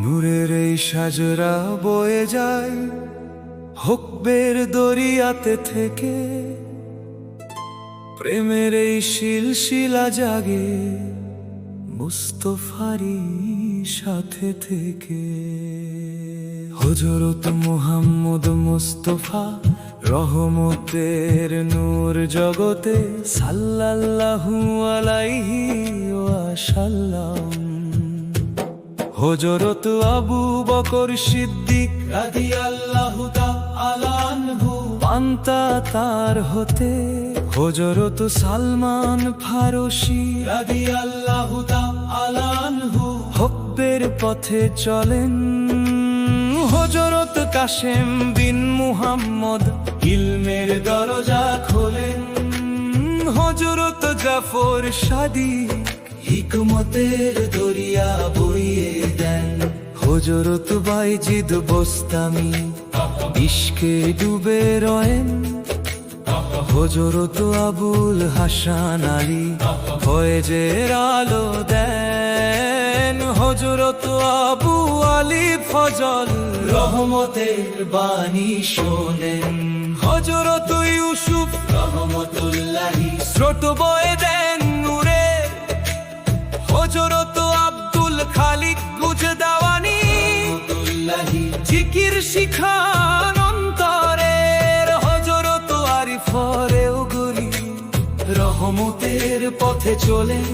নূরের এই সাজরা বয়ে যায় হুকবের দরিয়াতে থেকে, প্রেমের এই শিলশিলা জাগে মুস্তফারি সাথে থেকে। হযরত মুহাম্মদ মুস্তফা রহমতের নূর জগতে, সাল্লাল্লাহু আলাইহি ওয়াসাল্লাম। হযরত আবু বকর সিদ্দিক রাদিয়াল্লাহু তাআলা আনহু পান্তা তার হতে, হযরত সালমান ফারসি রাদিয়াল্লাহু তাআলা আনহু হুকবের পথে চলেন। হযরত কাসেম বিন মুহাম্মদ ইলমের দরজা খোলেন। হযরত জাফর সাদিক হিকমতের দরিয়া বইয়ে দেন। হযরত বাইজিদ বোস্তামি ইশকে ডুবে রয়েন। হযরত আবুল হাসান আলী ফয়েজের আলো দেন। হযরত আবু আলী ফজল রহমতের বাণী শোনেন। হযরত ইউসুফ রহমতুল্লাহি স্রোত বয়ে দেন নূরে। হযরত আব্দুল খালিক গুজদাওয়ানি জিকির শিখান অন্তরের। হযরত আরিফ রেউগুরি রহমতের পথে চলেন।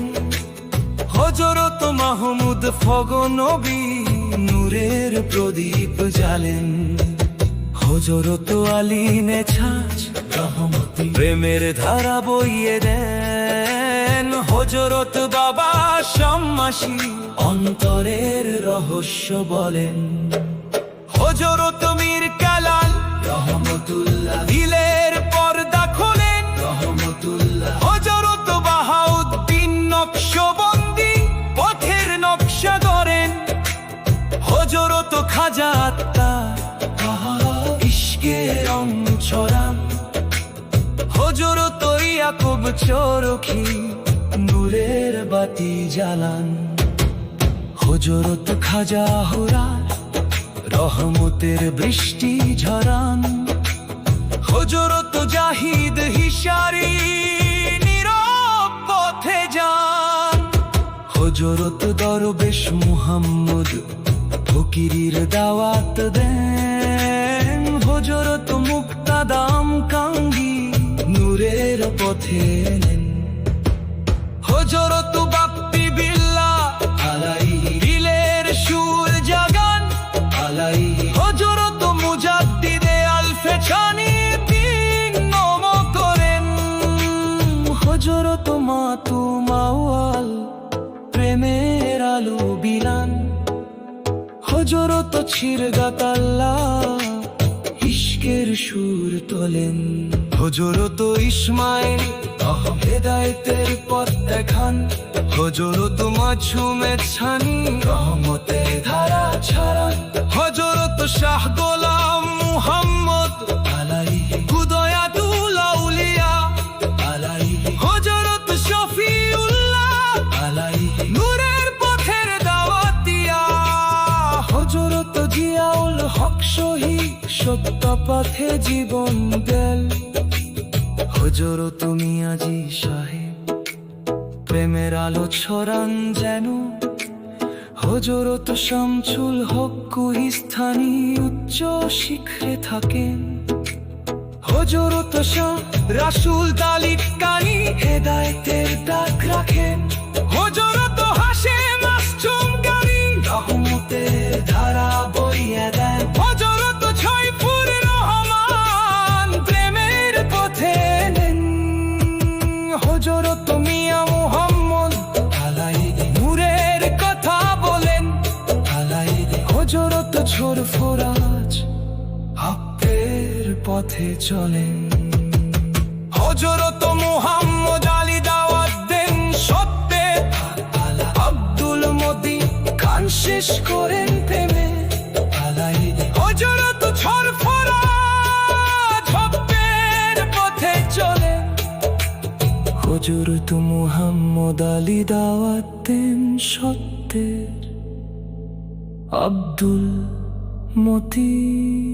হযরত মাহমুদ ফগনবী নূরের প্রদীপ জ্বালেন। হযরত আলী নেছাজ রহমতি প্রেমের ধারা বইয়ে দেন। হযরত বাবা শাম্মাসি অন্তরের রহস্য বলেন। হযরত মীর কালাল রহমতুল্লাহ দিলের পর্দা খোলেন রহমতুল্লাহ। হযরত বাহাউদ্দিন নকশবন্দি পথের নকশা গড়েন। হযরত খাজা আত্মার ইশকের রং ছড়ান। হযরত ইয়াকুব চরখি নূরের বাতি জ্বালান। হযরত খাজা হুরার রহমতের বৃষ্টি ঝরান। হযরত জাহিদ হিশারি নীরব পথে যান। হযরত দরবেশ মুহাম্মদ ফকিরের দাওয়াত দেন। হযরত মুক্তাদাম কাঙ্গি নূরের পথে নেন। হযরত বাপ্পি বিল্লাহ আলাইহি দিলের সুর জাগান আলাইহি। হযরত মুজাদ্দিদে আলফেছানি দিন নম করেন। হযরত মাতুম আউয়াল প্রেমের আলো বিলান। হযরত ছিরগাত আল্লাহ ইশকের সুর তোলেন। হযরত ইসমাইল হেদায়েতের পথ দেখান। হযরত মাসুমে ছানি রহমতের ধারা ছাড়ান। হযরত শাহ গোলাম মুহাম্মদ আলাইহি হুদায়াতুল আউলিয়া আলাইহি। হযরত শফিউল্লাহ আলাইহি নূরের পথের দাওয়াত দিয়া। হযরত জিয়াউল হক শহীদ সত্য পথে জীবন দেন। হযরত মিয়াজি সাহেব প্রেমের আলো ছড়ান যেন। হযরত শামসুল হক কুহিস্থানি উচ্চ শিখরে থাকেন। হযরত শাহ রাসূল তালিক কানি হেদায়েতের ডাক রাখেন। হযরত হাশেম আসচুম গানি রহমতের ধারা বইয়ে দেন। হযরত ছয়পুর রহমান প্রেমের পথে নেন। হযরত মিয়া মুহাম্মদ আলাইহি নূরের কথা বলেন আলাইহি। হযরত ছোর ফরাজ হকের পথে চলেন। হযরত মুহাম্মদ আলী দাওয়াত দেন সত্যে। আব্দুল মতিন খান শেষ করেন প্রেমে আলাইহি। হযরত ছোর ফরাজ হকের পথে চলেন। হযরত মুহাম্মদ আলী দাওয়াত দেন সত্যের। আব্দুল মতিন।